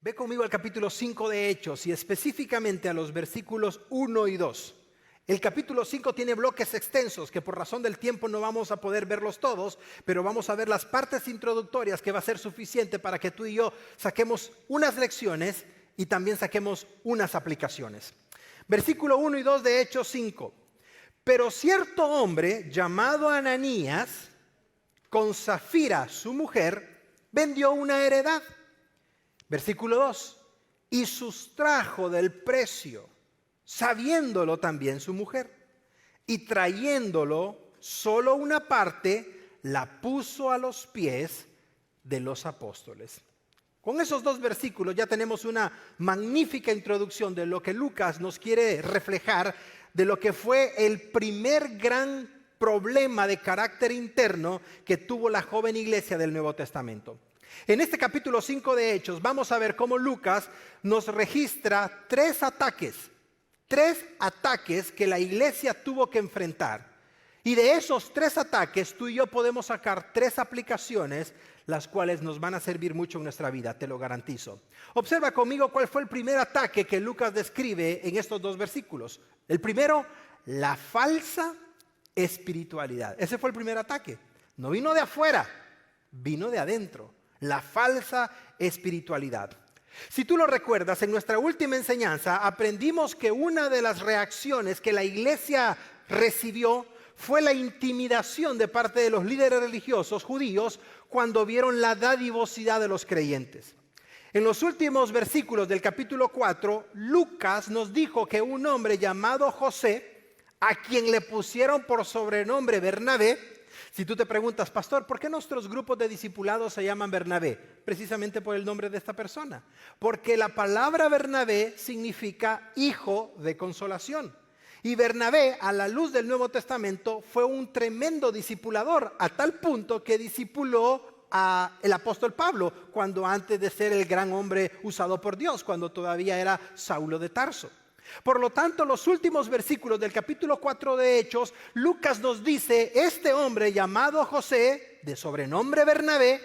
Ve conmigo al capítulo 5 de Hechos y específicamente a los versículos 1 y 2. El capítulo 5 tiene bloques extensos que por razón del tiempo no vamos a poder verlos todos, pero vamos a ver las partes introductorias que va a ser suficiente para que tú y yo saquemos unas lecciones y también saquemos unas aplicaciones. Versículo 1 y 2 de Hechos 5. Pero cierto hombre llamado Ananías, con Safira su mujer, vendió una heredad. Versículo 2. Y sustrajo del precio, sabiéndolo también su mujer, y trayéndolo solo una parte, la puso a los pies de los apóstoles. Con esos dos versículos ya tenemos una magnífica introducción de lo que Lucas nos quiere reflejar, de lo que fue el primer gran problema de carácter interno que tuvo la joven iglesia del Nuevo Testamento. En este capítulo 5 de Hechos vamos a ver cómo Lucas nos registra tres ataques que la iglesia tuvo que enfrentar. Y de esos tres ataques tú y yo podemos sacar tres aplicaciones, las cuales nos van a servir mucho en nuestra vida, te lo garantizo. Observa conmigo cuál fue el primer ataque que Lucas describe en estos dos versículos. El primero, la falsa espiritualidad. Ese fue el primer ataque. No vino de afuera, vino de adentro. La falsa espiritualidad. Si tú lo recuerdas, en nuestra última enseñanza aprendimos que una de las reacciones que la iglesia recibió fue la intimidación de parte de los líderes religiosos judíos cuando vieron la dadivosidad de los creyentes. En los últimos versículos del capítulo 4, Lucas nos dijo que un hombre llamado José, a quien le pusieron por sobrenombre Bernabé. Si tú te preguntas, pastor, ¿por qué nuestros grupos de discipulados se llaman Bernabé? Precisamente por el nombre de esta persona. Porque la palabra Bernabé significa hijo de consolación. Y Bernabé, a la luz del Nuevo Testamento, fue un tremendo discipulador, a tal punto que discipuló al apóstol Pablo, cuando antes de ser el gran hombre usado por Dios, cuando todavía era Saulo de Tarso. Por lo tanto, los últimos versículos del capítulo 4 de Hechos, Lucas nos dice, este hombre llamado José, de sobrenombre Bernabé,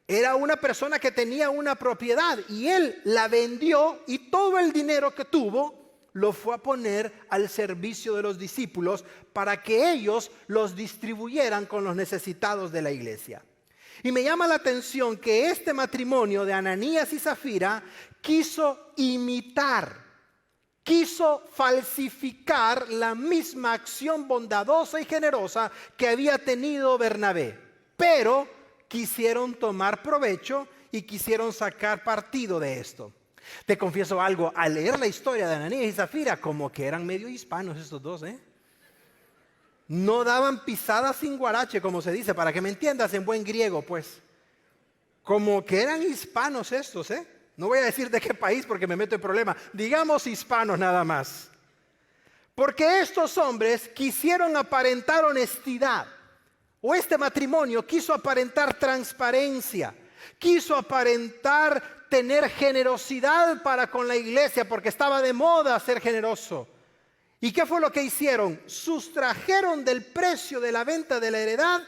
era una persona que tenía una propiedad y él la vendió y todo el dinero que tuvo lo fue a poner al servicio de los discípulos para que ellos los distribuyeran con los necesitados de la iglesia. Y me llama la atención que este matrimonio de Ananías y Safira quiso falsificar la misma acción bondadosa y generosa que había tenido Bernabé, pero quisieron tomar provecho y quisieron sacar partido de esto. Te confieso algo, al leer la historia de Ananías y Safira, como que eran medio hispanos estos dos, No daban pisadas sin guarache, como se dice, para que me entiendas en buen griego, pues. Como que eran hispanos estos, No voy a decir de qué país porque me meto en problema. Digamos hispanos nada más. Porque estos hombres quisieron aparentar honestidad. O este matrimonio quiso aparentar transparencia. Quiso aparentar tener generosidad para con la iglesia porque estaba de moda ser generoso. ¿Y qué fue lo que hicieron? Sustrajeron del precio de la venta de la heredad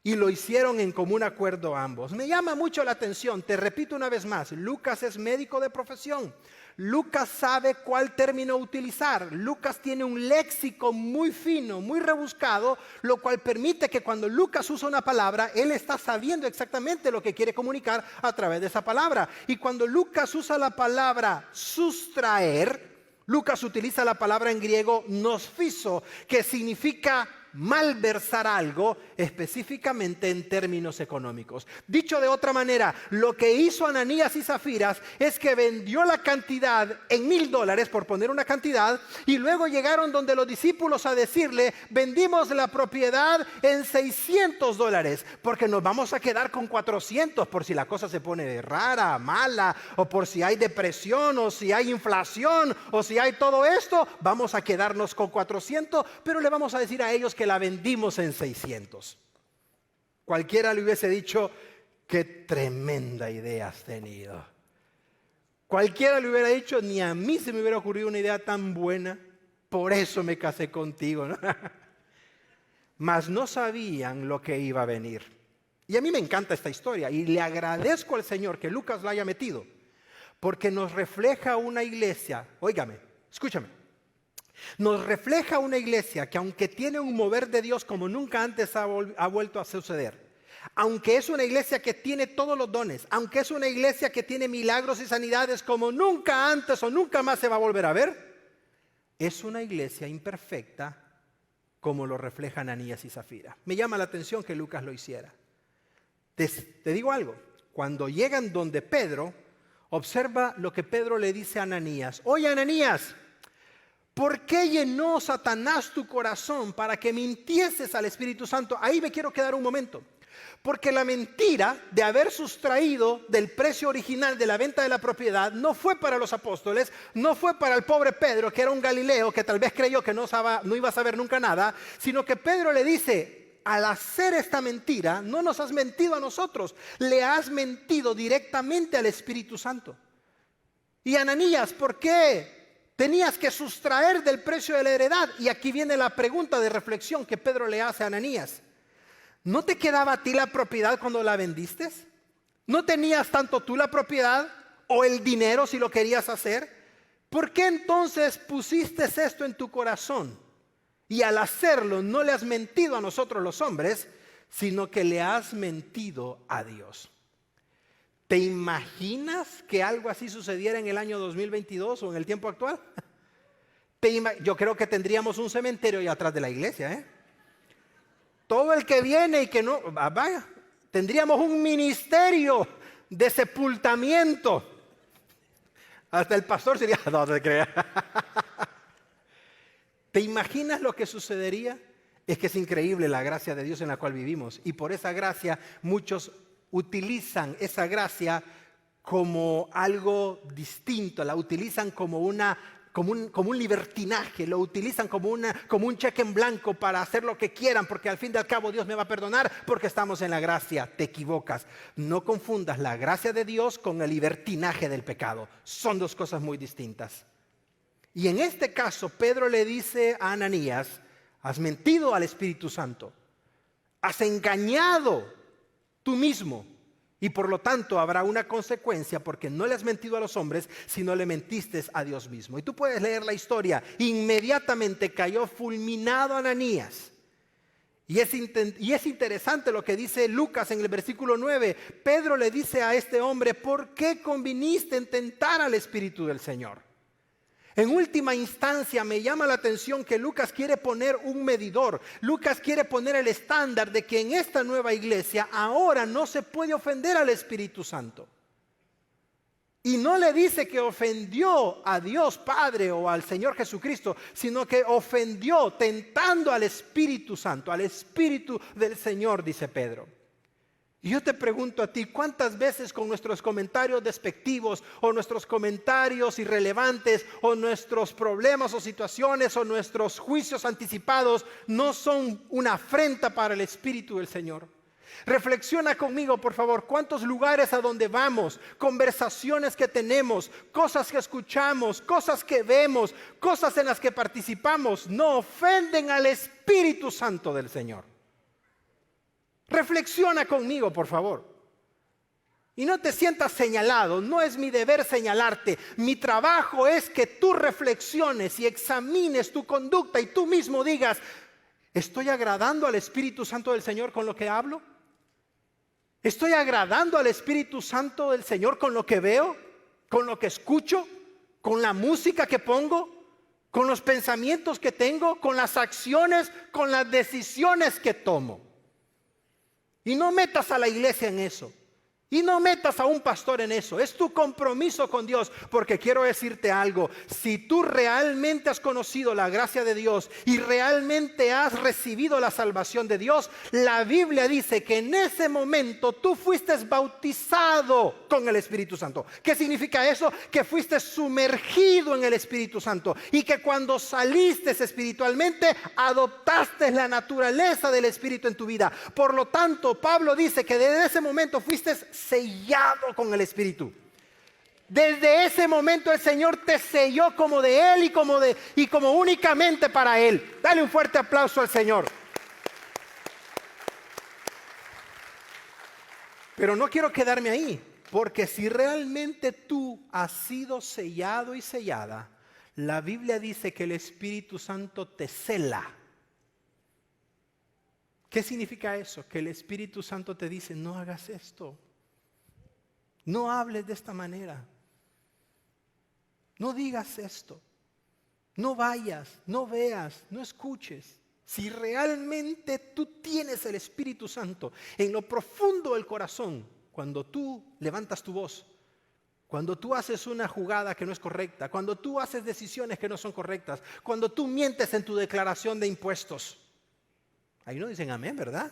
y lo hicieron en común acuerdo ambos. Me llama mucho la atención, te repito una vez más, Lucas es médico de profesión. Lucas sabe cuál término utilizar. Lucas tiene un léxico muy fino, muy rebuscado, lo cual permite que cuando Lucas usa una palabra, él está sabiendo exactamente lo que quiere comunicar a través de esa palabra. Y cuando Lucas usa la palabra sustraer, Lucas utiliza la palabra en griego nosfizo, que significa malversar algo, específicamente en términos económicos. Dicho de otra manera, lo que hizo Ananías y Safira es que vendió la cantidad en $1,000, por poner una cantidad, y luego llegaron donde los discípulos a decirle, vendimos la propiedad en $600, porque nos vamos a quedar con 400 por si la cosa se pone rara, mala, o por si hay depresión, o si hay inflación, o si hay todo esto, vamos a quedarnos con 400, pero le vamos a decir a ellos que la vendimos en 600. Cualquiera le hubiese dicho, qué tremenda idea has tenido. Cualquiera le hubiera dicho, ni a mí se me hubiera ocurrido una idea tan buena, por eso me casé contigo, ¿no? Mas no sabían lo que iba a venir. Y a mí me encanta esta historia y le agradezco al Señor que Lucas la haya metido. porque nos refleja una iglesia, óigame, escúchame, nos refleja una iglesia que aunque tiene un mover de Dios como nunca antes ha vuelto a suceder, aunque es una iglesia que tiene todos los dones, aunque es una iglesia que tiene milagros y sanidades como nunca antes o nunca más se va a volver a ver, es una iglesia imperfecta como lo reflejan Ananías y Zafira. Me llama la atención que Lucas lo hiciera. Te digo algo, cuando llegan donde Pedro, observa lo que Pedro le dice a Ananías. Oye, Ananías, ¿por qué llenó Satanás tu corazón para que mintieses al Espíritu Santo? Ahí me quiero quedar un momento. Porque la mentira de haber sustraído del precio original de la venta de la propiedad no fue para los apóstoles, no fue para el pobre Pedro, que era un Galileo, que tal vez creyó que no iba a saber nunca nada, sino que Pedro le dice, al hacer esta mentira, no nos has mentido a nosotros, le has mentido directamente al Espíritu Santo. Y Ananías, ¿por qué tenías que sustraer del precio de la heredad? Y aquí viene la pregunta de reflexión que Pedro le hace a Ananías. ¿No te quedaba a ti la propiedad cuando la vendiste? ¿No tenías tanto tú la propiedad o el dinero si lo querías hacer? ¿Por qué entonces pusiste esto en tu corazón? Y al hacerlo no le has mentido a nosotros los hombres, sino que le has mentido a Dios. ¿Te imaginas que algo así sucediera en el año 2022 o en el tiempo actual? Yo creo que tendríamos un cementerio ahí atrás de la iglesia, ¿eh? Todo el que viene y que no, vaya, tendríamos un ministerio de sepultamiento. Hasta el pastor sería, no te creas. ¿Te imaginas lo que sucedería? Es que es increíble la gracia de Dios en la cual vivimos. Y por esa gracia muchos utilizan esa gracia como algo distinto. La utilizan como un libertinaje, lo utilizan como un cheque en blanco para hacer lo que quieran, porque al fin y al cabo Dios me va a perdonar porque estamos en la gracia. Te equivocas. No confundas la gracia de Dios con el libertinaje del pecado. Son dos cosas muy distintas. Y en este caso Pedro le dice a Ananías, has mentido al Espíritu Santo, has engañado tú mismo. Y por lo tanto habrá una consecuencia porque no le has mentido a los hombres, sino le mentiste a Dios mismo. Y tú puedes leer la historia. Inmediatamente cayó fulminado Ananías. Y es interesante lo que dice Lucas en el versículo 9. Pedro le dice a este hombre, ¿por qué conviniste en tentar al Espíritu del Señor? En última instancia me llama la atención que Lucas quiere poner un medidor. Lucas quiere poner el estándar de que en esta nueva iglesia ahora no se puede ofender al Espíritu Santo. Y no le dice que ofendió a Dios Padre o al Señor Jesucristo, sino que ofendió tentando al Espíritu Santo, al Espíritu del Señor, dice Pedro. Y yo te pregunto a ti, ¿cuántas veces con nuestros comentarios despectivos o nuestros comentarios irrelevantes o nuestros problemas o situaciones o nuestros juicios anticipados no son una afrenta para el Espíritu del Señor? Reflexiona conmigo, por favor, cuántos lugares a donde vamos, conversaciones que tenemos, cosas que escuchamos, cosas que vemos, cosas en las que participamos, no ofenden al Espíritu Santo del Señor. Reflexiona conmigo, por favor. Y no te sientas señalado, no es mi deber señalarte. Mi trabajo es que tú reflexiones y examines tu conducta y tú mismo digas, ¿estoy agradando al Espíritu Santo del Señor con lo que hablo? ¿Estoy agradando al Espíritu Santo del Señor con lo que veo, con lo que escucho, con la música que pongo, con los pensamientos que tengo, con las acciones, con las decisiones que tomo? Y no metas a la iglesia en eso. Y no metas a un pastor en eso. Es tu compromiso con Dios. Porque quiero decirte algo. Si tú realmente has conocido la gracia de Dios y realmente has recibido la salvación de Dios, la Biblia dice que en ese momento tú fuiste bautizado con el Espíritu Santo. ¿Qué significa eso? Que fuiste sumergido en el Espíritu Santo. Y que cuando saliste espiritualmente, adoptaste la naturaleza del Espíritu en tu vida. Por lo tanto, Pablo dice que desde ese momento fuiste sellado con el Espíritu. Desde ese momento el Señor te selló como de Él y como únicamente para Él. Dale un fuerte aplauso al Señor. Pero no quiero quedarme ahí. Porque si realmente tú has sido sellado y sellada, la Biblia dice que el Espíritu Santo te cela. ¿Qué significa eso? Que el Espíritu Santo te dice, no hagas esto. No hables de esta manera. No digas esto. No vayas, no veas, no escuches. Si realmente tú tienes el Espíritu Santo en lo profundo del corazón, cuando tú levantas tu voz, cuando tú haces una jugada que no es correcta, cuando tú haces decisiones que no son correctas, cuando tú mientes en tu declaración de impuestos. Ahí no dicen amén, ¿verdad?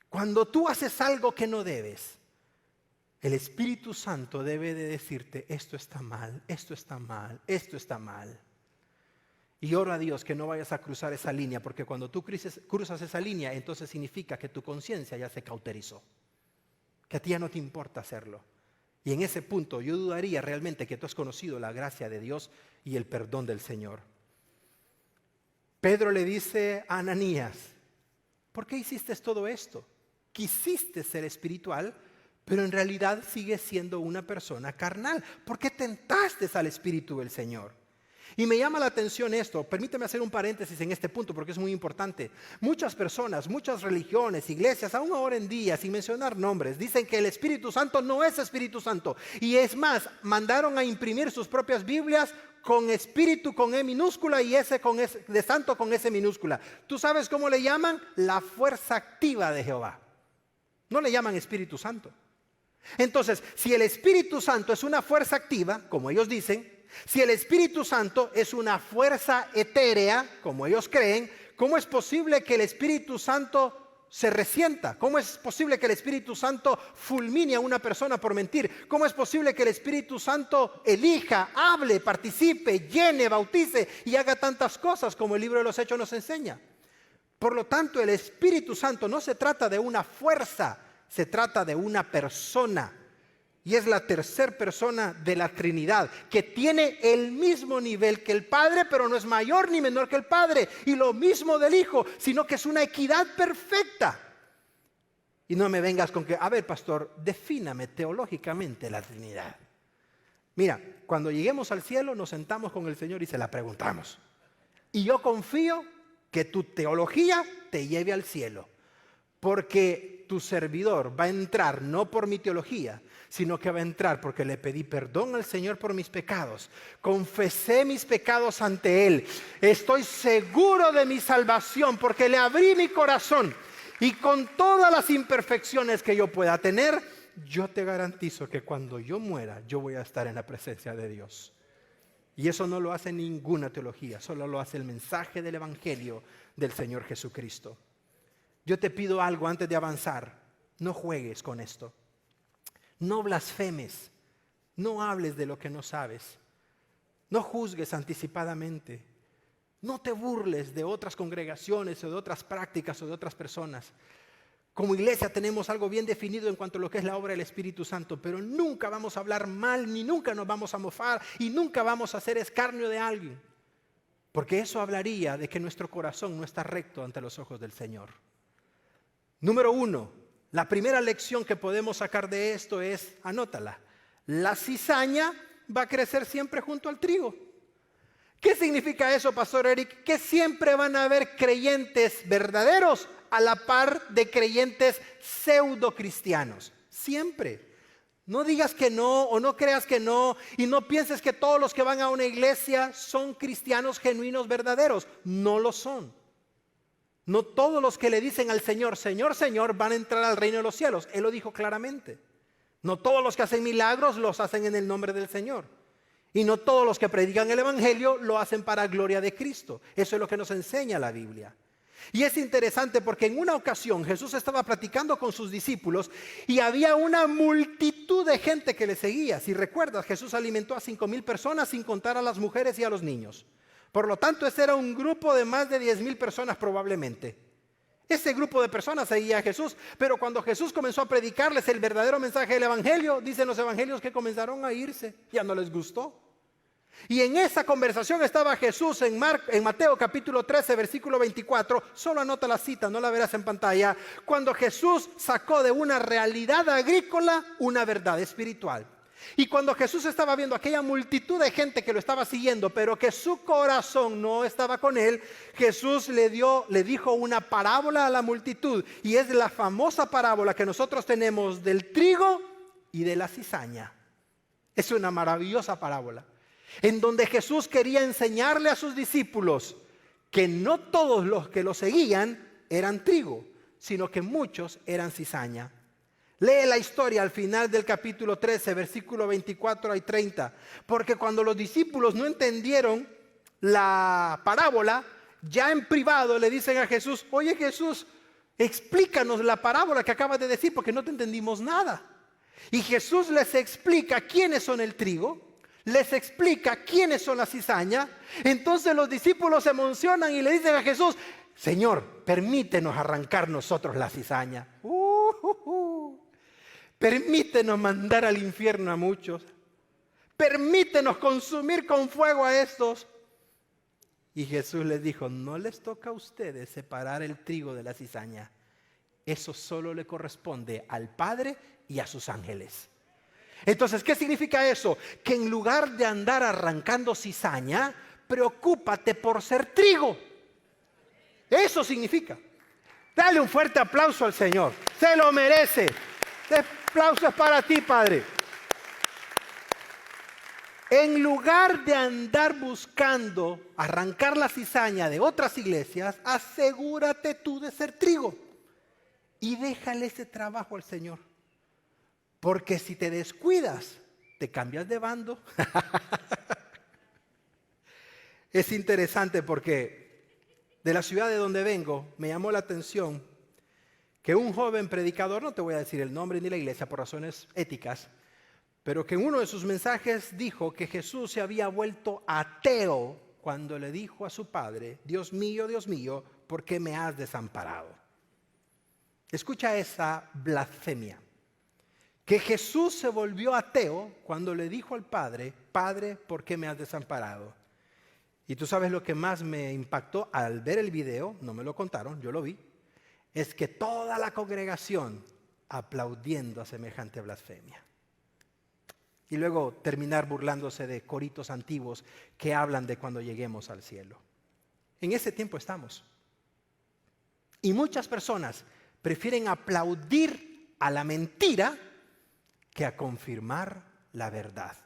Cuando tú haces algo que no debes, el Espíritu Santo debe de decirte, esto está mal, esto está mal, esto está mal. Y oro a Dios que no vayas a cruzar esa línea, porque cuando tú cruzas esa línea, entonces significa que tu conciencia ya se cauterizó, que a ti ya no te importa hacerlo. Y en ese punto yo dudaría realmente que tú has conocido la gracia de Dios y el perdón del Señor. Pedro le dice a Ananías, ¿por qué hiciste todo esto? Quisiste ser espiritual, pero en realidad sigues siendo una persona carnal. ¿Por qué tentaste al Espíritu del Señor? Y me llama la atención esto, permíteme hacer un paréntesis en este punto porque es muy importante. Muchas personas, muchas religiones, iglesias, aún ahora en día, sin mencionar nombres, dicen que el Espíritu Santo no es Espíritu Santo. Y es más, mandaron a imprimir sus propias Biblias con Espíritu con E minúscula y S con S, de Santo con S minúscula. ¿Tú sabes cómo le llaman? La fuerza activa de Jehová. No le llaman Espíritu Santo. Entonces, si el Espíritu Santo es una fuerza activa, como ellos dicen, si el Espíritu Santo es una fuerza etérea, como ellos creen, ¿cómo es posible que el Espíritu Santo se resienta? ¿Cómo es posible que el Espíritu Santo fulmine a una persona por mentir? ¿Cómo es posible que el Espíritu Santo elija, hable, participe, llene, bautice y haga tantas cosas como el libro de los Hechos nos enseña? Por lo tanto, el Espíritu Santo no se trata de una fuerza, se trata de una persona. Y es la tercera persona de la Trinidad, que tiene el mismo nivel que el Padre, pero no es mayor ni menor que el Padre. Y lo mismo del Hijo, sino que es una equidad perfecta. Y no me vengas con que, a ver, pastor, defíname teológicamente la Trinidad. Mira, cuando lleguemos al cielo nos sentamos con el Señor y se la preguntamos. Y yo confío que tu teología te lleve al cielo. Porque tu servidor va a entrar no por mi teología, sino que va a entrar porque le pedí perdón al Señor por mis pecados. Confesé mis pecados ante Él. Estoy seguro de mi salvación porque le abrí mi corazón. Y con todas las imperfecciones que yo pueda tener, yo te garantizo que cuando yo muera, yo voy a estar en la presencia de Dios. Y eso no lo hace ninguna teología, solo lo hace el mensaje del Evangelio del Señor Jesucristo. Yo te pido algo antes de avanzar. No juegues con esto. No blasfemes. No hables de lo que no sabes. No juzgues anticipadamente. No te burles de otras congregaciones o de otras prácticas o de otras personas. Como iglesia tenemos algo bien definido en cuanto a lo que es la obra del Espíritu Santo, pero nunca vamos a hablar mal, ni nunca nos vamos a mofar y nunca vamos a hacer escarnio de alguien. Porque eso hablaría de que nuestro corazón no está recto ante los ojos del Señor. Número 1, la primera lección que podemos sacar de esto es, anótala, la cizaña va a crecer siempre junto al trigo. ¿Qué significa eso, Pastor Eric? Que siempre van a haber creyentes verdaderos a la par de creyentes pseudo cristianos. Siempre. No digas que no o no creas que no y no pienses que todos los que van a una iglesia son cristianos genuinos verdaderos. No lo son. No todos los que le dicen al Señor, Señor, Señor, van a entrar al reino de los cielos. Él lo dijo claramente. No todos los que hacen milagros los hacen en el nombre del Señor. Y no todos los que predican el Evangelio lo hacen para gloria de Cristo. Eso es lo que nos enseña la Biblia. Y es interesante porque en una ocasión Jesús estaba platicando con sus discípulos y había una multitud de gente que le seguía. Si recuerdas, Jesús alimentó a 5,000 personas sin contar a las mujeres y a los niños. Por lo tanto, ese era un grupo de más de 10,000 personas probablemente. Ese grupo de personas seguía a Jesús, pero cuando Jesús comenzó a predicarles el verdadero mensaje del Evangelio, dicen los evangelios que comenzaron a irse, ya no les gustó. Y en esa conversación estaba Jesús en Mateo capítulo 13, versículo 24. Solo anota la cita, no la verás en pantalla. Cuando Jesús sacó de una realidad agrícola una verdad espiritual. Y cuando Jesús estaba viendo aquella multitud de gente que lo estaba siguiendo, pero que su corazón no estaba con él, Jesús le dijo una parábola a la multitud. Y es la famosa parábola que nosotros tenemos del trigo y de la cizaña. Es una maravillosa parábola, en donde Jesús quería enseñarle a sus discípulos que no todos los que lo seguían eran trigo, sino que muchos eran cizaña. Lee la historia al final del capítulo 13, versículo 24 y 30. Porque cuando los discípulos no entendieron la parábola, ya en privado le dicen a Jesús: oye Jesús, explícanos la parábola que acabas de decir porque no te entendimos nada. Y Jesús les explica quiénes son el trigo, les explica quiénes son la cizaña. Entonces los discípulos se emocionan y le dicen a Jesús: Señor, permítenos arrancar nosotros la cizaña. Permítenos mandar al infierno a muchos. Permítenos consumir con fuego a estos. Y Jesús les dijo: no les toca a ustedes separar el trigo de la cizaña. Eso solo le corresponde al Padre y a sus ángeles. Entonces, ¿qué significa eso? Que en lugar de andar arrancando cizaña, preocúpate por ser trigo. Eso significa. Dale un fuerte aplauso al Señor. Se lo merece. Este aplauso es para ti, Padre. En lugar de andar buscando arrancar la cizaña de otras iglesias, asegúrate tú de ser trigo. Y déjale ese trabajo al Señor. Porque si te descuidas, te cambias de bando. Es interesante porque de la ciudad de donde vengo me llamó la atención que un joven predicador, no te voy a decir el nombre ni la iglesia por razones éticas, pero que en uno de sus mensajes dijo que Jesús se había vuelto ateo cuando le dijo a su padre: Dios mío, ¿por qué me has desamparado? Escucha esa blasfemia. Que Jesús se volvió ateo cuando le dijo al Padre: Padre, ¿por qué me has desamparado? Y tú sabes lo que más me impactó al ver el video, no me lo contaron, yo lo vi, es que toda la congregación aplaudiendo a semejante blasfemia. Y luego terminar burlándose de coritos antiguos que hablan de cuando lleguemos al cielo. En ese tiempo estamos. Y muchas personas prefieren aplaudir a la mentira que a confirmar la verdad.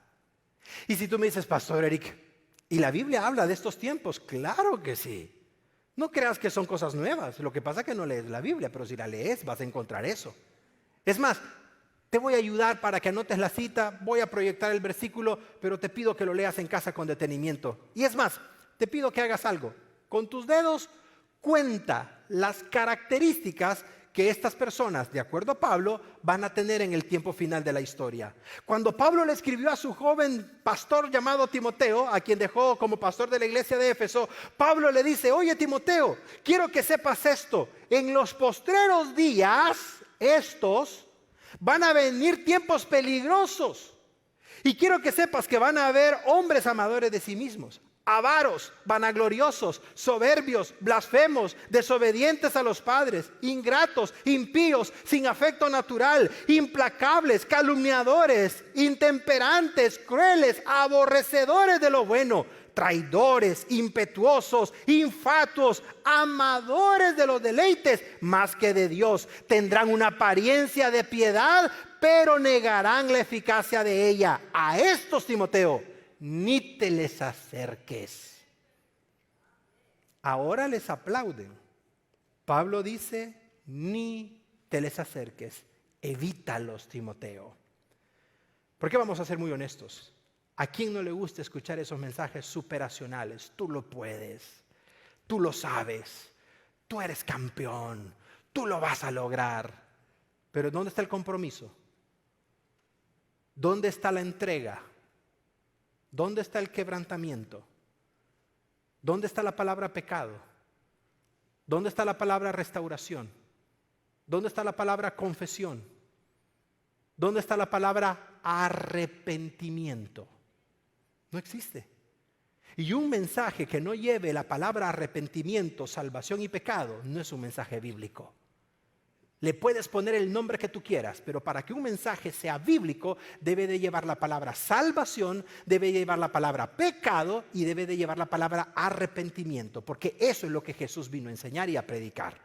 Y si tú me dices: Pastor Eric, ¿y la Biblia habla de estos tiempos? Claro que sí. No creas que son cosas nuevas. Lo que pasa es que no lees la Biblia, pero si la lees vas a encontrar eso. Es más, te voy a ayudar para que anotes la cita, voy a proyectar el versículo, pero te pido que lo leas en casa con detenimiento. Y es más, te pido que hagas algo. Con tus dedos cuenta las características que estas personas, de acuerdo a Pablo, van a tener en el tiempo final de la historia. Cuando Pablo le escribió a su joven pastor llamado Timoteo, a quien dejó como pastor de la iglesia de Éfeso, Pablo le dice: oye Timoteo, quiero que sepas esto, en los postreros días, estos van a venir tiempos peligrosos. Y quiero que sepas que van a haber hombres amadores de sí mismos, avaros, vanagloriosos, soberbios, blasfemos, desobedientes a los padres, ingratos, impíos, sin afecto natural, implacables, calumniadores, intemperantes, crueles, aborrecedores de lo bueno, traidores, impetuosos, infatuos, amadores de los deleites más que de Dios. Tendrán una apariencia de piedad, pero negarán la eficacia de ella. A estos, Timoteo, ni te les acerques. Ahora les aplauden. Pablo dice: ni te les acerques, evítalos, Timoteo. ¿Por qué vamos a ser muy honestos? ¿A quién no le gusta escuchar esos mensajes superacionales? Tú lo puedes, tú lo sabes, tú eres campeón, tú lo vas a lograr. Pero ¿dónde está el compromiso? ¿Dónde está la entrega? ¿Dónde está el quebrantamiento? ¿Dónde está la palabra pecado? ¿Dónde está la palabra restauración? ¿Dónde está la palabra confesión? ¿Dónde está la palabra arrepentimiento? No existe. Y un mensaje que no lleve la palabra arrepentimiento, salvación y pecado no es un mensaje bíblico. Le puedes poner el nombre que tú quieras, pero para que un mensaje sea bíblico debe de llevar la palabra salvación, debe llevar la palabra pecado y debe de llevar la palabra arrepentimiento, porque eso es lo que Jesús vino a enseñar y a predicar.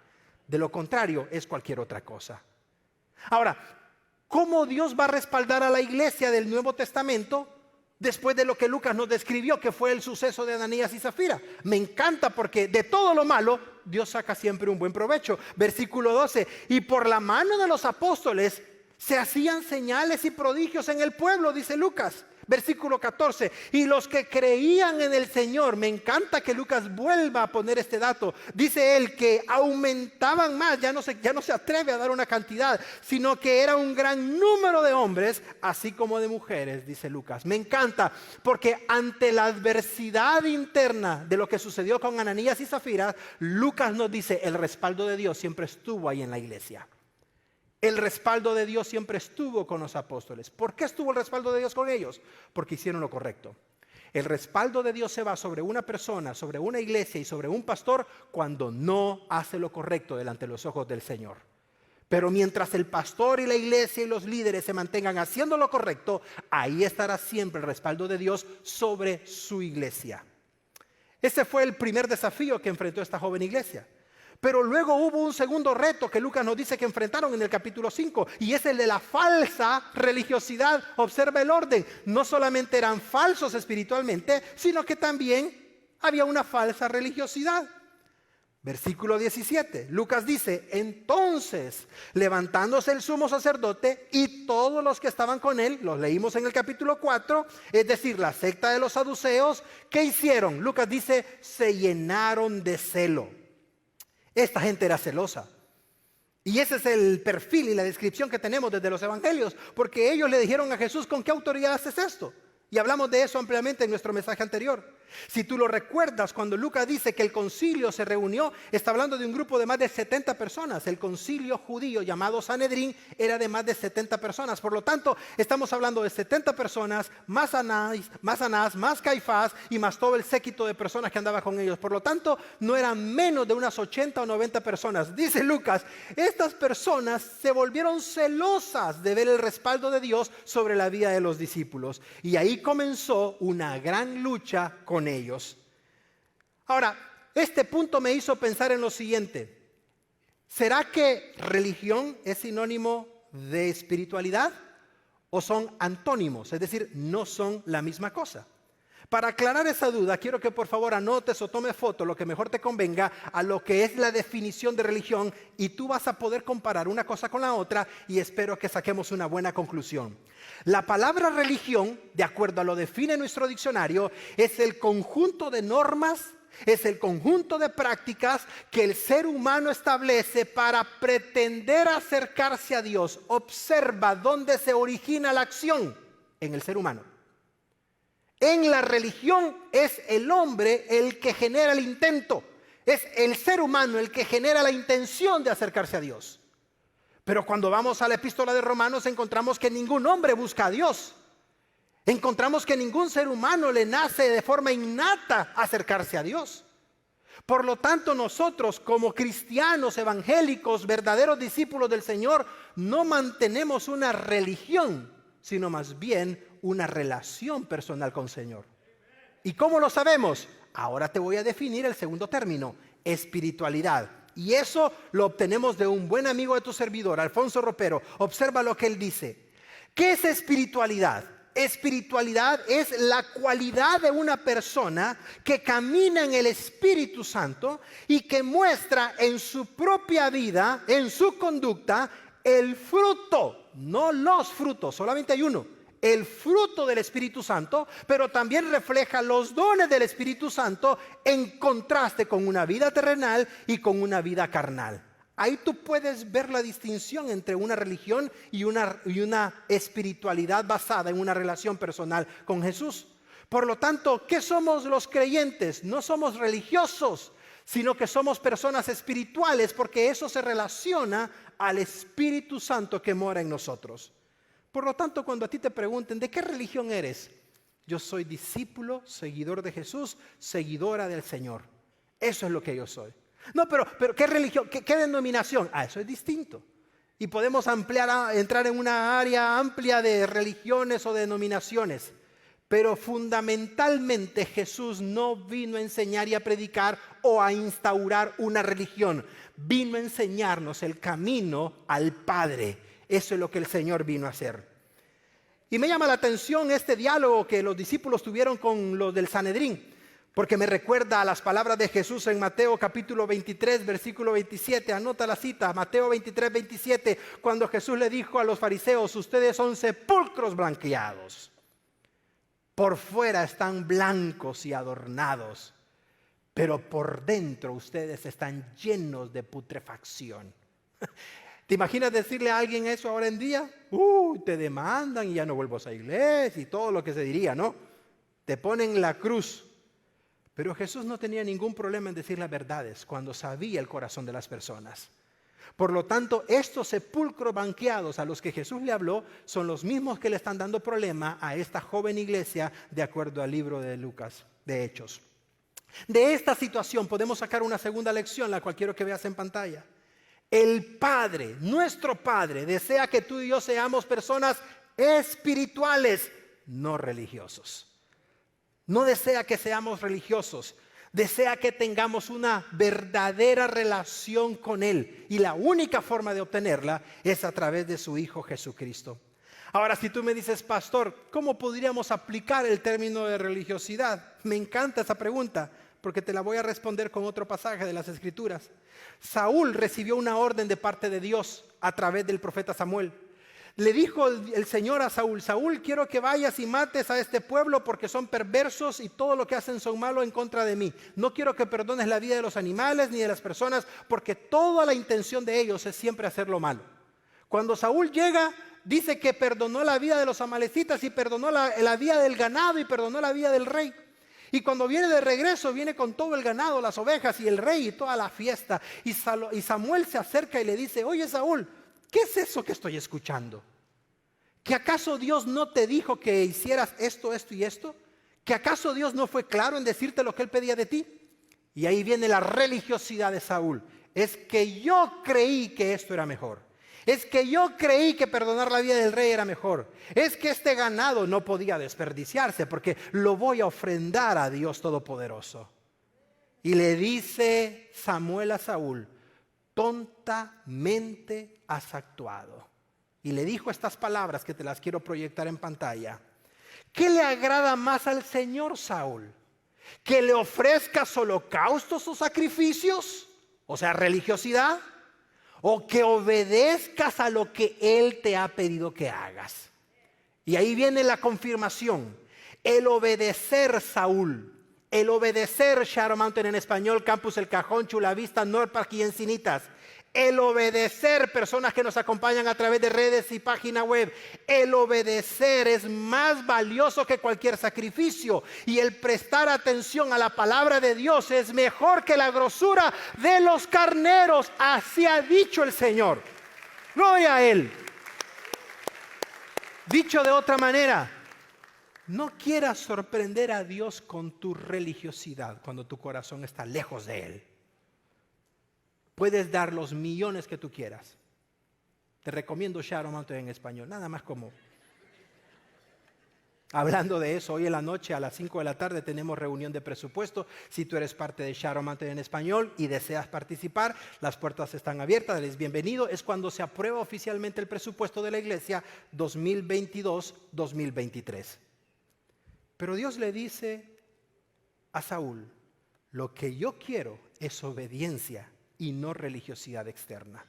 De lo contrario es cualquier otra cosa. Ahora, ¿cómo Dios va a respaldar a la iglesia del Nuevo Testamento después de lo que Lucas nos describió, que fue el suceso de Ananías y Zafira? Me encanta porque de todo lo malo, Dios saca siempre un buen provecho. Versículo 12, y por la mano de los apóstoles se hacían señales y prodigios en el pueblo, dice Lucas. Versículo 14, y los que creían en el Señor, me encanta que Lucas vuelva a poner este dato, dice él que aumentaban más, ya no se atreve a dar una cantidad, sino que era un gran número de hombres, así como de mujeres, dice Lucas. Me encanta, porque ante la adversidad interna de lo que sucedió con Ananías y Zafira, Lucas nos dice, el respaldo de Dios siempre estuvo ahí en la iglesia. El respaldo de Dios siempre estuvo con los apóstoles. ¿Por qué estuvo el respaldo de Dios con ellos? Porque hicieron lo correcto. El respaldo de Dios se va sobre una persona, sobre una iglesia y sobre un pastor cuando no hace lo correcto delante de los ojos del Señor. Pero mientras el pastor y la iglesia y los líderes se mantengan haciendo lo correcto, ahí estará siempre el respaldo de Dios sobre su iglesia. Ese fue el primer desafío que enfrentó esta joven iglesia. Pero luego hubo un segundo reto que Lucas nos dice que enfrentaron en el capítulo 5, y es el de la falsa religiosidad. Observa el orden. No solamente eran falsos espiritualmente, sino que también había una falsa religiosidad. Versículo 17, Lucas dice, entonces levantándose el sumo sacerdote y todos los que estaban con él, los leímos en el capítulo 4, es decir, la secta de los saduceos, ¿qué hicieron? Lucas dice, se llenaron de celo. Esta gente era celosa. Y ese es el perfil y la descripción que tenemos desde los evangelios, porque ellos le dijeron a Jesús, ¿con qué autoridad haces esto? Y hablamos de eso ampliamente en nuestro mensaje anterior. Si tú lo recuerdas, cuando Lucas dice que el concilio se reunió, está hablando de un grupo de más de 70 personas. El concilio judío llamado Sanedrín era de más de 70 personas. Por lo tanto, estamos hablando de 70 personas, más Anás, más Caifás y más todo el séquito de personas que andaba con ellos. Por lo tanto, no eran menos de unas 80 o 90 personas. Dice Lucas, estas personas se volvieron celosas de ver el respaldo de Dios sobre la vida de los discípulos. Y ahí comenzó una gran lucha con ellos. Ahora, este punto me hizo pensar en lo siguiente. ¿Será que religión es sinónimo de espiritualidad o son antónimos? Es decir, no son la misma cosa. Para aclarar esa duda, quiero que por favor anotes o tomes foto, lo que mejor te convenga, a lo que es la definición de religión, y tú vas a poder comparar una cosa con la otra y espero que saquemos una buena conclusión. La palabra religión, de acuerdo a lo define nuestro diccionario, es el conjunto de normas, es el conjunto de prácticas que el ser humano establece para pretender acercarse a Dios. Observa dónde se origina la acción en el ser humano. En la religión es el hombre el que genera el intento, es el ser humano el que genera la intención de acercarse a Dios. Pero cuando vamos a la epístola de Romanos encontramos que ningún hombre busca a Dios. Encontramos que ningún ser humano le nace de forma innata acercarse a Dios. Por lo tanto, nosotros como cristianos evangélicos, verdaderos discípulos del Señor, no mantenemos una religión, sino más bien una relación personal con el Señor. ¿Y cómo lo sabemos? Ahora te voy a definir el segundo término, espiritualidad. Y eso lo obtenemos de un buen amigo de tu servidor, Alfonso Ropero. Observa lo que él dice. ¿Qué es espiritualidad? Espiritualidad es la cualidad de una persona que camina en el Espíritu Santo y que muestra en su propia vida, en su conducta, el fruto, no los frutos, solamente hay uno. El fruto del Espíritu Santo, pero también refleja los dones del Espíritu Santo en contraste con una vida terrenal y con una vida carnal. Ahí tú puedes ver la distinción entre una religión y una espiritualidad basada en una relación personal con Jesús. Por lo tanto, ¿qué somos los creyentes? No somos religiosos, sino que somos personas espirituales, porque eso se relaciona al Espíritu Santo que mora en nosotros. Por lo tanto, cuando a ti te pregunten, ¿de qué religión eres? Yo soy discípulo, seguidor de Jesús, seguidora del Señor. Eso es lo que yo soy. No, pero ¿qué religión, qué denominación? Eso es distinto. Y podemos entrar en una área amplia de religiones o denominaciones. Pero fundamentalmente Jesús no vino a enseñar y a predicar o a instaurar una religión. Vino a enseñarnos el camino al Padre. Eso es lo que el Señor vino a hacer. Y me llama la atención este diálogo que los discípulos tuvieron con los del Sanedrín, porque me recuerda a las palabras de Jesús en Mateo capítulo 23, versículo 27. Anota la cita, Mateo 23, 27, cuando Jesús le dijo a los fariseos: ustedes son sepulcros blanqueados. Por fuera están blancos y adornados, pero por dentro ustedes están llenos de putrefacción. ¿Te imaginas decirle a alguien eso ahora en día? Te demandan y ya no vuelvo a esa iglesia y todo lo que se diría, ¿no? Te ponen la cruz. Pero Jesús no tenía ningún problema en decir las verdades cuando sabía el corazón de las personas. Por lo tanto, estos sepulcros blanqueados a los que Jesús le habló son los mismos que le están dando problema a esta joven iglesia, de acuerdo al libro de Lucas, de Hechos. De esta situación podemos sacar una segunda lección, la cual quiero que veas en pantalla. El Padre, nuestro Padre, desea que tú y yo seamos personas espirituales, no religiosos. No desea que seamos religiosos. Desea que tengamos una verdadera relación con Él. Y la única forma de obtenerla es a través de su Hijo Jesucristo. Ahora, si tú me dices: pastor, ¿cómo podríamos aplicar el término de religiosidad? Me encanta esa pregunta, porque te la voy a responder con otro pasaje de las Escrituras. Saúl recibió una orden de parte de Dios a través del profeta Samuel. Le dijo el Señor a Saúl: Saúl, quiero que vayas y mates a este pueblo porque son perversos y todo lo que hacen son malo en contra de mí. No quiero que perdones la vida de los animales ni de las personas, porque toda la intención de ellos es siempre hacer lo malo. Cuando Saúl llega, dice que perdonó la vida de los amalecitas y perdonó la vida del ganado y perdonó la vida del rey. Y cuando viene de regreso, viene con todo el ganado, las ovejas y el rey y toda la fiesta. Y Samuel se acerca y le dice: oye, Saúl, ¿qué es eso que estoy escuchando? ¿Que acaso Dios no te dijo que hicieras esto, esto y esto? ¿Que acaso Dios no fue claro en decirte lo que Él pedía de ti? Y ahí viene la religiosidad de Saúl. Es que yo creí que esto era mejor. Es que yo creí que perdonar la vida del rey era mejor. Es que este ganado no podía desperdiciarse porque lo voy a ofrendar a Dios Todopoderoso. Y le dice Samuel a Saúl: tontamente has actuado. Y le dijo estas palabras que te las quiero proyectar en pantalla. ¿Qué le agrada más al Señor, Saúl? ¿Que le ofrezcas holocaustos o sacrificios? O sea, religiosidad. ¿O que obedezcas a lo que Él te ha pedido que hagas? Y ahí viene la confirmación. El obedecer, Saúl. El obedecer, Shadow Mountain en español, Campus El Cajón, Chula Vista, North Park y Encinitas. El obedecer, personas que nos acompañan a través de redes y página web. El obedecer es más valioso que cualquier sacrificio. Y el prestar atención a la palabra de Dios es mejor que la grosura de los carneros. Así ha dicho el Señor. Gloria a Él. Dicho de otra manera, no quieras sorprender a Dios con tu religiosidad cuando tu corazón está lejos de Él. Puedes dar los millones que tú quieras. Te recomiendo Shadow Mountain en español, nada más como. Hablando de eso, hoy en la noche a las 5 de la tarde tenemos reunión de presupuesto. Si tú eres parte de Shadow Mountain en español y deseas participar, las puertas están abiertas, eres bienvenido. Es cuando se aprueba oficialmente el presupuesto de la iglesia 2022-2023. Pero Dios le dice a Saúl: lo que yo quiero es obediencia y no religiosidad externa.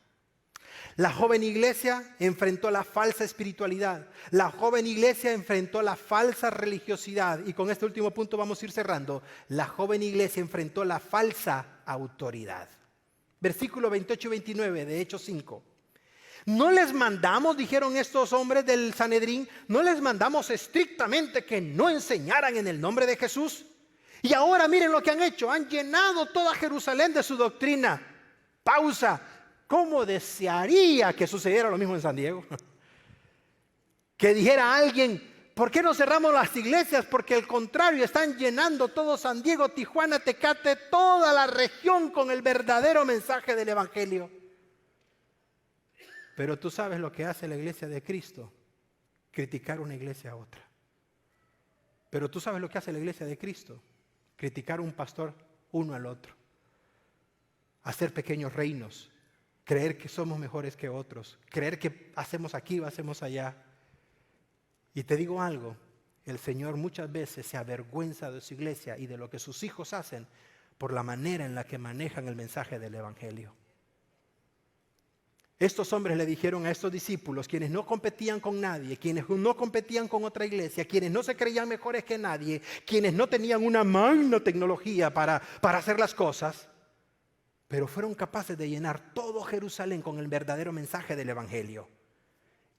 La joven iglesia enfrentó la falsa espiritualidad. La joven iglesia enfrentó la falsa religiosidad. Y con este último punto vamos a ir cerrando. La joven iglesia enfrentó la falsa autoridad. Versículo 28 y 29 de Hechos 5. ¿No les mandamos, dijeron estos hombres del Sanedrín, no les mandamos estrictamente que no enseñaran en el nombre de Jesús? Y ahora miren lo que han hecho. Han llenado toda Jerusalén de su doctrina. Pausa. ¿Cómo desearía que sucediera lo mismo en San Diego? Que dijera alguien: ¿Por qué no cerramos las iglesias? Porque al contrario, están llenando todo San Diego, Tijuana, Tecate, toda la región con el verdadero mensaje del Evangelio. Pero tú sabes lo que hace la iglesia de Cristo: criticar una iglesia a otra. Pero tú sabes lo que hace la iglesia de Cristo: criticar a un pastor uno al otro. Hacer pequeños reinos, creer que somos mejores que otros, creer que hacemos aquí o hacemos allá. Y te digo algo, el Señor muchas veces se avergüenza de su iglesia y de lo que sus hijos hacen por la manera en la que manejan el mensaje del Evangelio. Estos hombres le dijeron a estos discípulos, quienes no competían con nadie, quienes no competían con otra iglesia, quienes no se creían mejores que nadie, quienes no tenían una magna tecnología para hacer las cosas, pero fueron capaces de llenar todo Jerusalén con el verdadero mensaje del Evangelio.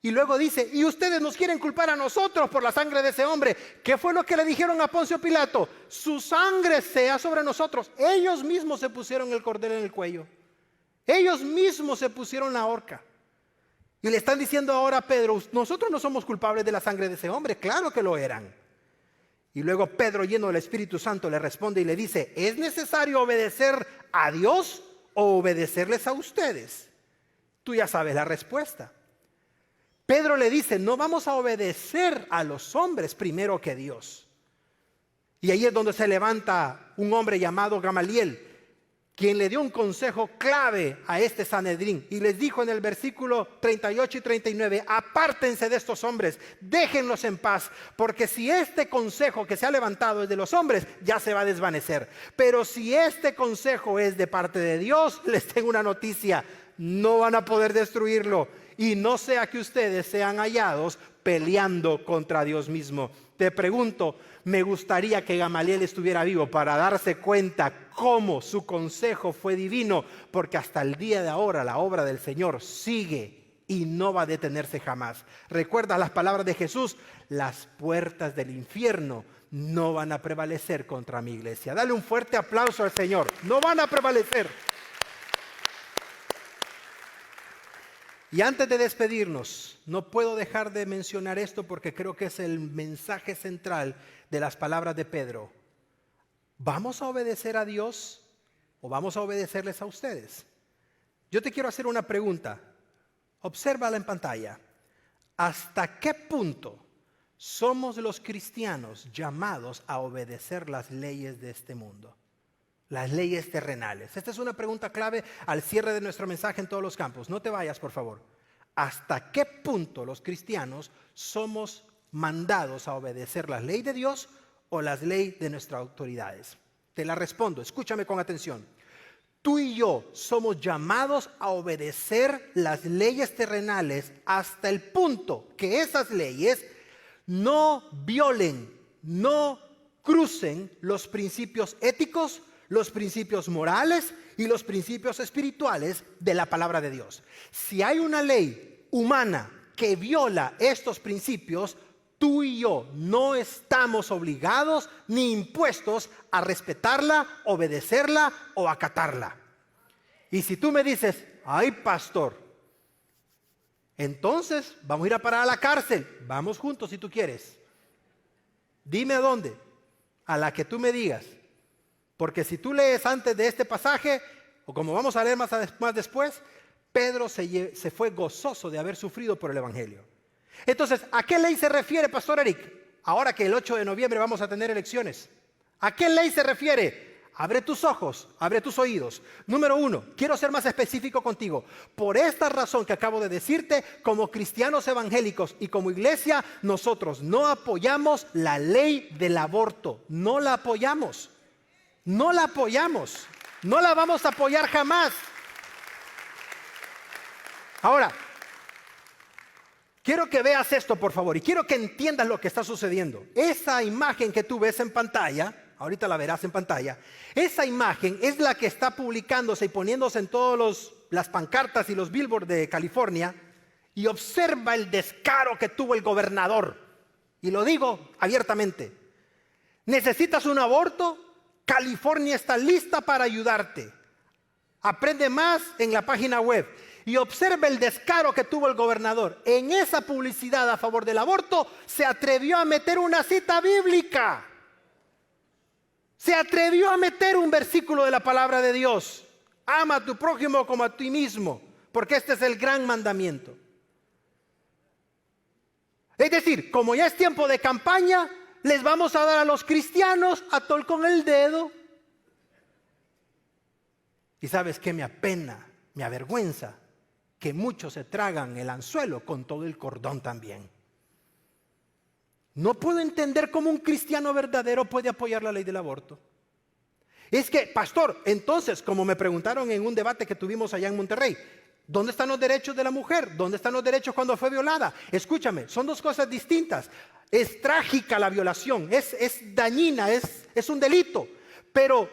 Y luego dice, y ustedes nos quieren culpar a nosotros por la sangre de ese hombre. ¿Qué fue lo que le dijeron a Poncio Pilato? Su sangre sea sobre nosotros. Ellos mismos se pusieron el cordel en el cuello. Ellos mismos se pusieron la horca. Y le están diciendo ahora a Pedro, nosotros no somos culpables de la sangre de ese hombre. Claro que lo eran. Y luego Pedro, lleno del Espíritu Santo, le responde y le dice, ¿es necesario obedecer a Dios o obedecerles a ustedes? Tú ya sabes la respuesta. Pedro le dice, no vamos a obedecer a los hombres primero que Dios. Y ahí es donde se levanta un hombre llamado Gamaliel, quien le dio un consejo clave a este Sanedrín. Y les dijo en el versículo 38 y 39, apártense de estos hombres, déjenlos en paz, porque si este consejo que se ha levantado es de los hombres, ya se va a desvanecer. Pero si este consejo es de parte de Dios, les tengo una noticia, no van a poder destruirlo. Y no sea que ustedes sean hallados peleando contra Dios mismo. Te pregunto, me gustaría que Gamaliel estuviera vivo para darse cuenta cómo su consejo fue divino, porque hasta el día de ahora la obra del Señor sigue y no va a detenerse jamás. Recuerda las palabras de Jesús, las puertas del infierno no van a prevalecer contra mi iglesia. Dale un fuerte aplauso al Señor, no van a prevalecer. Y antes de despedirnos, no puedo dejar de mencionar esto porque creo que es el mensaje central de las palabras de Pedro. ¿Vamos a obedecer a Dios o vamos a obedecerles a ustedes? Yo te quiero hacer una pregunta. Obsérvala en pantalla. ¿Hasta qué punto somos los cristianos llamados a obedecer las leyes de este mundo? Las leyes terrenales. Esta es una pregunta clave al cierre de nuestro mensaje en todos los campos. No te vayas, por favor. ¿Hasta qué punto los cristianos somos mandados a obedecer las leyes de Dios o las leyes de nuestras autoridades? Te la respondo, escúchame con atención. Tú y yo somos llamados a obedecer las leyes terrenales hasta el punto que esas leyes no violen, no crucen los principios éticos, los principios morales y los principios espirituales de la palabra de Dios. Si hay una ley humana que viola estos principios, tú y yo no estamos obligados ni impuestos a respetarla, obedecerla o acatarla. Y si tú me dices, ay pastor, entonces vamos a ir a parar a la cárcel, vamos juntos si tú quieres. Dime a dónde, a la que tú me digas. Porque si tú lees antes de este pasaje, o como vamos a leer más después, Pedro se fue gozoso de haber sufrido por el Evangelio. Entonces, ¿a qué ley se refiere, Pastor Eric? Ahora que el 8 de noviembre vamos a tener elecciones. ¿A qué ley se refiere? Abre tus ojos, abre tus oídos. Número 1, quiero ser más específico contigo. Por esta razón que acabo de decirte, como cristianos evangélicos y como iglesia, nosotros no apoyamos la ley del aborto. No la apoyamos. No la apoyamos, no la vamos a apoyar jamás. Ahora, quiero que veas esto, por favor, y quiero que entiendas lo que está sucediendo. Esa imagen que tú ves en pantalla, ahorita la verás en pantalla, esa imagen es la que está publicándose y poniéndose en todas las pancartas y los billboards de California, y observa el descaro que tuvo el gobernador. Y lo digo abiertamente. ¿Necesitas un aborto? California está lista para ayudarte. Aprende más en la página web. Y observe el descaro que tuvo el gobernador. En esa publicidad a favor del aborto se atrevió a meter una cita bíblica. Se atrevió a meter un versículo de la palabra de Dios. Ama a tu prójimo como a ti mismo, porque este es el gran mandamiento. Es decir, como ya es tiempo de campaña, les vamos a dar a los cristianos atol con el dedo. Y ¿sabes qué? Me apena, me avergüenza que muchos se tragan el anzuelo con todo el cordón también. No puedo entender cómo un cristiano verdadero puede apoyar la ley del aborto. Es que, pastor, entonces, como me preguntaron en un debate que tuvimos allá en Monterrey, ¿dónde están los derechos de la mujer? ¿Dónde están los derechos cuando fue violada? Escúchame, son dos cosas distintas. Es trágica la violación, es dañina, es un delito. Pero,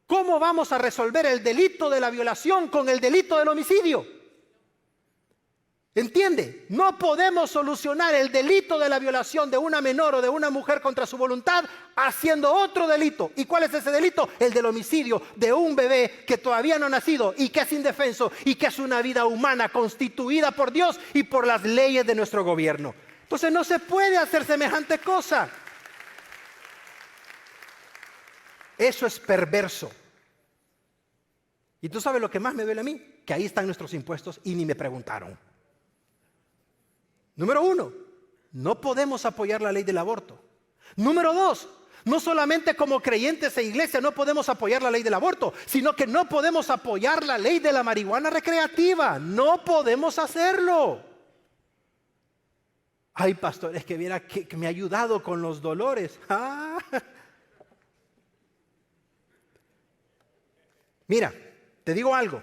¿cómo vamos a resolver el delito de la violación con el delito del homicidio? ¿Entiende? No podemos solucionar el delito de la violación de una menor o de una mujer contra su voluntad haciendo otro delito. ¿Y cuál es ese delito? El del homicidio de un bebé que todavía no ha nacido y que es indefenso y que es una vida humana constituida por Dios y por las leyes de nuestro gobierno. Entonces no se puede hacer semejante cosa. Eso es perverso. ¿Y tú sabes lo que más me duele a mí? Que ahí están nuestros impuestos y ni me preguntaron. Número 1, no podemos apoyar la ley del aborto. Número 2, no solamente como creyentes e iglesia no podemos apoyar la ley del aborto, sino que no podemos apoyar la ley de la marihuana recreativa. No podemos hacerlo. Ay, pastor, es que viera que me ha ayudado con los dolores. Mira, te digo algo.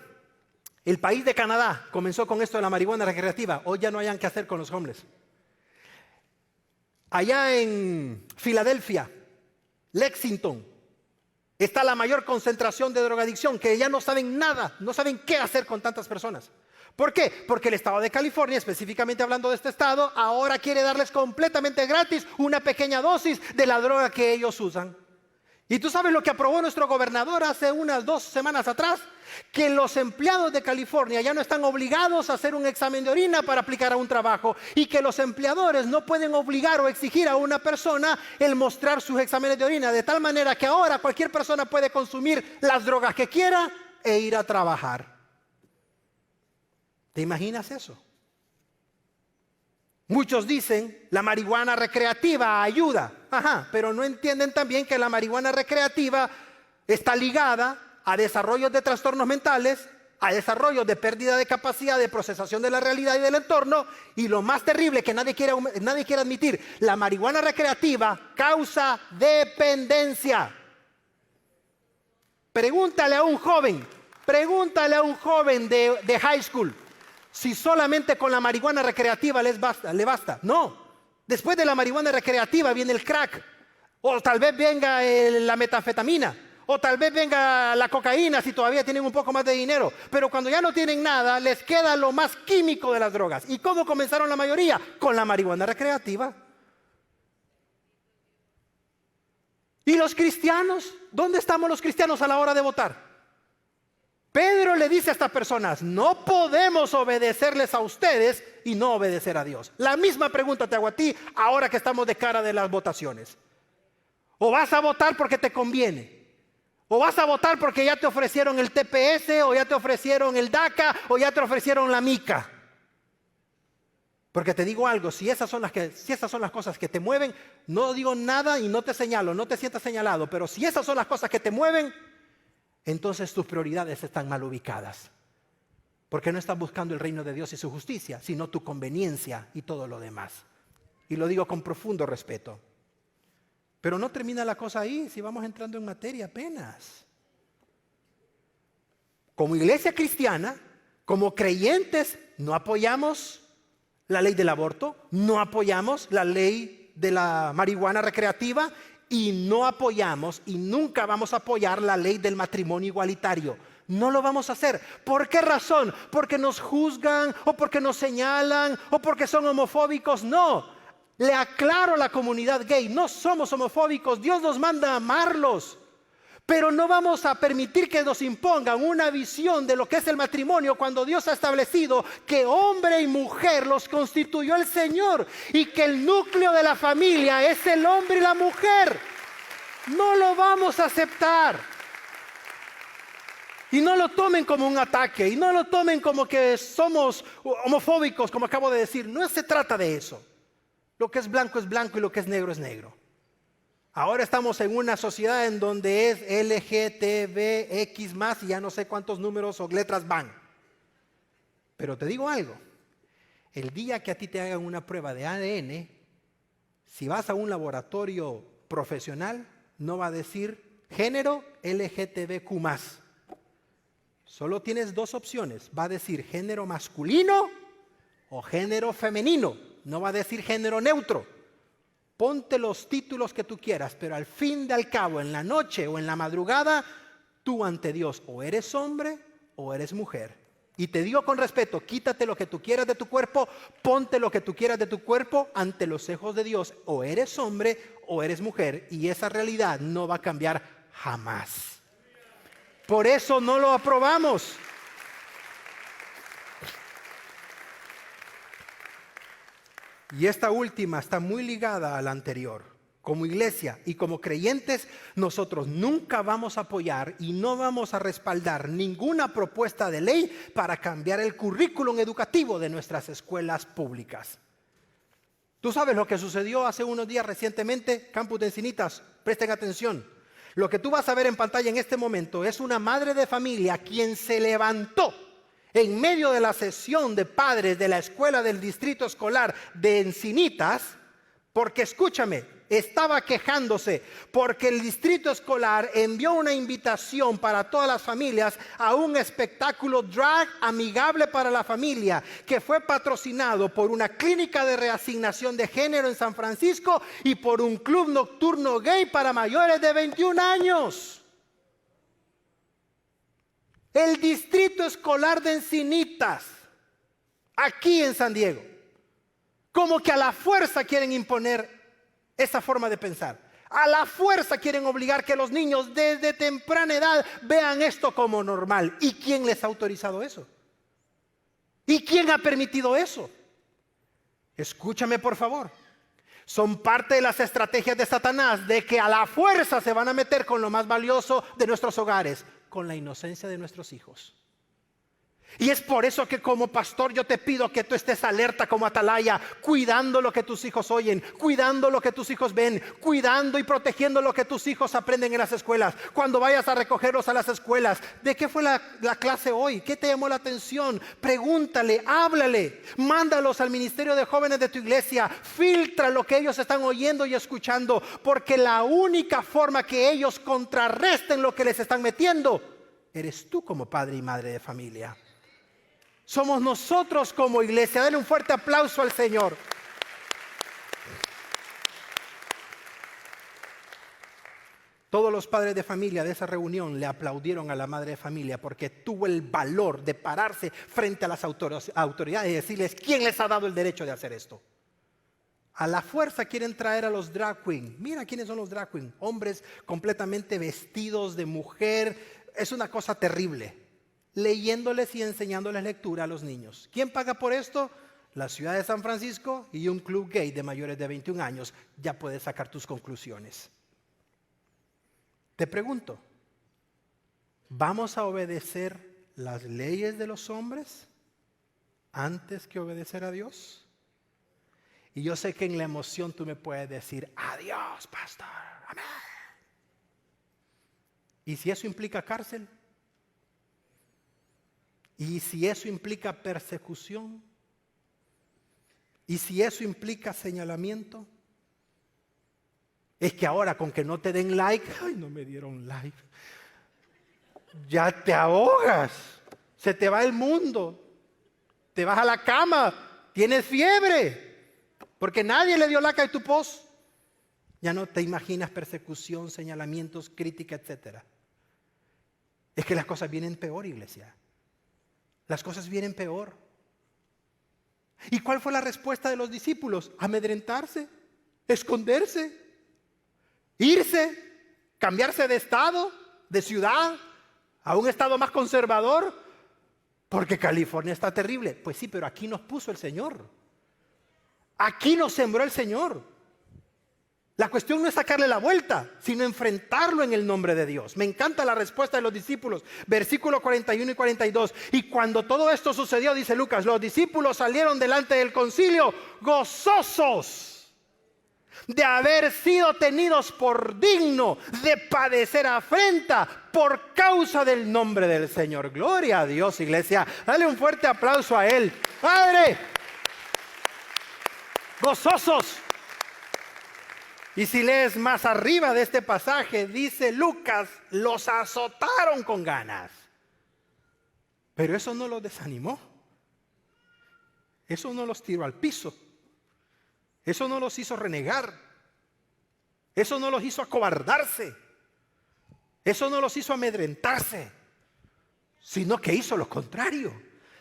El país de Canadá comenzó con esto de la marihuana recreativa. Hoy ya no hayan qué hacer con los homeless. Allá en Filadelfia, Lexington, está la mayor concentración de drogadicción, que ya no saben nada, no saben qué hacer con tantas personas. ¿Por qué? Porque el estado de California, específicamente hablando de este estado, ahora quiere darles completamente gratis una pequeña dosis de la droga que ellos usan. ¿Y tú sabes lo que aprobó nuestro gobernador hace unas 2 semanas atrás? Que los empleados de California ya no están obligados a hacer un examen de orina para aplicar a un trabajo y que los empleadores no pueden obligar o exigir a una persona el mostrar sus exámenes de orina, de tal manera que ahora cualquier persona puede consumir las drogas que quiera e ir a trabajar. ¿Te imaginas eso? Muchos dicen la marihuana recreativa ayuda, pero no entienden también que la marihuana recreativa está ligada a desarrollos de trastornos mentales, a desarrollos de pérdida de capacidad de procesación de la realidad y del entorno, y lo más terrible que nadie quiere admitir, la marihuana recreativa causa dependencia. Pregúntale a un joven de high school, si solamente con la marihuana recreativa le basta. No, después de la marihuana recreativa viene el crack, o tal vez venga la metanfetamina, o tal vez venga la cocaína si todavía tienen un poco más de dinero. Pero cuando ya no tienen nada, les queda lo más químico de las drogas. ¿Y cómo comenzaron la mayoría? Con la marihuana recreativa. ¿Y los cristianos? ¿Dónde estamos los cristianos a la hora de votar? Pedro le dice a estas personas, no podemos obedecerles a ustedes y no obedecer a Dios. La misma pregunta te hago a ti ahora que estamos de cara de las votaciones. O vas a votar porque te conviene, o vas a votar porque ya te ofrecieron el TPS, o ya te ofrecieron el DACA, o ya te ofrecieron la mica. Porque te digo algo, si esas son las cosas que te mueven, no digo nada y no te señalo, no te sientas señalado, pero si esas son las cosas que te mueven, entonces tus prioridades están mal ubicadas. Porque no estás buscando el reino de Dios y su justicia, sino tu conveniencia y todo lo demás. Y lo digo con profundo respeto. Pero no termina la cosa ahí, si vamos entrando en materia apenas. Como iglesia cristiana, como creyentes, no apoyamos la ley del aborto, no apoyamos la ley de la marihuana recreativa y no apoyamos y nunca vamos a apoyar la ley del matrimonio igualitario. No lo vamos a hacer. ¿Por qué razón? ¿Porque nos juzgan o porque nos señalan o porque son homofóbicos? No. Le aclaro a la comunidad gay, no somos homofóbicos. Dios nos manda a amarlos. Pero no vamos a permitir que nos impongan una visión de lo que es el matrimonio cuando Dios ha establecido que hombre y mujer los constituyó el Señor y que el núcleo de la familia es el hombre y la mujer. No lo vamos a aceptar. Y no lo tomen como un ataque, y no lo tomen como que somos homofóbicos, como acabo de decir. No se trata de eso. Lo que es blanco y lo que es negro. Ahora estamos en una sociedad en donde es LGTBX más y ya no sé cuántos números o letras van. Pero te digo algo, el día que a ti te hagan una prueba de ADN, si vas a un laboratorio profesional, no va a decir género LGTBQ más. Solo tienes dos opciones, va a decir género masculino o género femenino, no va a decir género neutro. Ponte los títulos que tú quieras, pero al fin y al cabo, en la noche o en la madrugada, tú ante Dios o eres hombre o eres mujer. Y te digo con respeto, quítate lo que tú quieras de tu cuerpo, ponte lo que tú quieras de tu cuerpo ante los ojos de Dios. O eres hombre o eres mujer y esa realidad no va a cambiar jamás. Por eso no lo aprobamos. Y esta última está muy ligada a la anterior. Como iglesia y como creyentes, nosotros nunca vamos a apoyar y no vamos a respaldar ninguna propuesta de ley para cambiar el currículum educativo de nuestras escuelas públicas. Tú sabes lo que sucedió hace unos días recientemente, Campus de Encinitas, presten atención. Lo que tú vas a ver en pantalla en este momento es una madre de familia quien se levantó en medio de la sesión de padres de la escuela del distrito escolar de Encinitas, porque escúchame, estaba quejándose porque el distrito escolar envió una invitación para todas las familias a un espectáculo drag amigable para la familia que fue patrocinado por una clínica de reasignación de género en San Francisco y por un club nocturno gay para mayores de 21 años. El distrito escolar de Encinitas, aquí en San Diego, como que a la fuerza quieren imponer esa forma de pensar. A la fuerza quieren obligar que los niños desde temprana edad vean esto como normal. ¿Y quién les ha autorizado eso? ¿Y quién ha permitido eso? Escúchame por favor. Son parte de las estrategias de Satanás de que a la fuerza se van a meter con lo más valioso de nuestros hogares, con la inocencia de nuestros hijos. Y es por eso que como pastor yo te pido que tú estés alerta como atalaya, cuidando lo que tus hijos oyen, cuidando lo que tus hijos ven, cuidando y protegiendo lo que tus hijos aprenden en las escuelas. Cuando vayas a recogerlos a las escuelas, ¿de qué fue la clase hoy? ¿Qué te llamó la atención? Pregúntale, háblale, mándalos al ministerio de jóvenes de tu iglesia, filtra lo que ellos están oyendo y escuchando, porque la única forma que ellos contrarresten lo que les están metiendo, eres tú como padre y madre de familia. Somos nosotros como iglesia. Dale un fuerte aplauso al Señor. Todos los padres de familia de esa reunión le aplaudieron a la madre de familia porque tuvo el valor de pararse frente a las autoridades y decirles quién les ha dado el derecho de hacer esto. A la fuerza quieren traer a los drag queens. Mira quiénes son los drag queens. Hombres completamente vestidos de mujer. Es una cosa terrible. Leyéndoles y enseñándoles lectura a los niños. ¿Quién paga por esto? La ciudad de San Francisco y un club gay de mayores de 21 años. Ya puedes sacar tus conclusiones. Te pregunto, ¿vamos a obedecer las leyes de los hombres antes que obedecer a Dios? Y yo sé que en la emoción tú me puedes decir, adiós, pastor, amén. ¿Y si eso implica cárcel? ¿Y si eso implica persecución? ¿Y si eso implica señalamiento? Es que ahora con que no te den like, ay, no me dieron like, ya te ahogas, se te va el mundo, te vas a la cama, tienes fiebre, porque nadie le dio like a tu post. Ya no te imaginas persecución, señalamientos, crítica, etc. Es que las cosas vienen peor, iglesia. Las cosas vienen peor. ¿Y cuál fue la respuesta de los discípulos? Amedrentarse, esconderse, irse, cambiarse de estado. de ciudad a un estado más conservador, porque California está terrible. Pues sí, pero aquí nos puso el Señor. Aquí nos sembró el Señor. La cuestión no es sacarle la vuelta, sino enfrentarlo en el nombre de Dios. Me encanta la respuesta de los discípulos. Versículo 41 y 42. Y cuando todo esto sucedió, dice Lucas, los discípulos salieron delante del concilio gozosos de haber sido tenidos por digno de padecer afrenta por causa del nombre del Señor. Gloria a Dios, iglesia. Dale un fuerte aplauso a Él. Padre, gozosos. Y si lees más arriba de este pasaje, dice Lucas, los azotaron con ganas. Pero eso no los desanimó. Eso no los tiró al piso. Eso no los hizo renegar. Eso no los hizo acobardarse. Eso no los hizo amedrentarse. Sino que hizo lo contrario.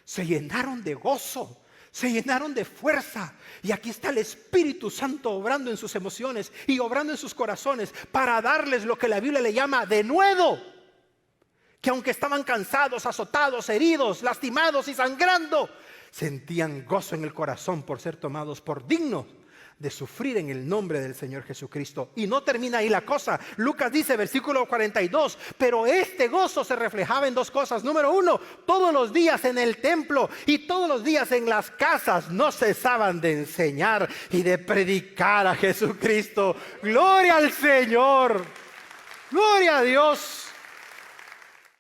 Se llenaron de gozo. Se llenaron de fuerza. Y aquí está el Espíritu Santo obrando en sus emociones y obrando en sus corazones para darles lo que la Biblia le llama denuedo. Que aunque estaban cansados, azotados, heridos, lastimados y sangrando, sentían gozo en el corazón por ser tomados por dignos de sufrir en el nombre del Señor Jesucristo. Y no termina ahí la cosa. Lucas dice, versículo 42, pero este gozo se reflejaba en dos cosas. Número uno, todos los días en el templo y todos los días en las casas no cesaban de enseñar y de predicar a Jesucristo. Gloria al Señor. Gloria a Dios.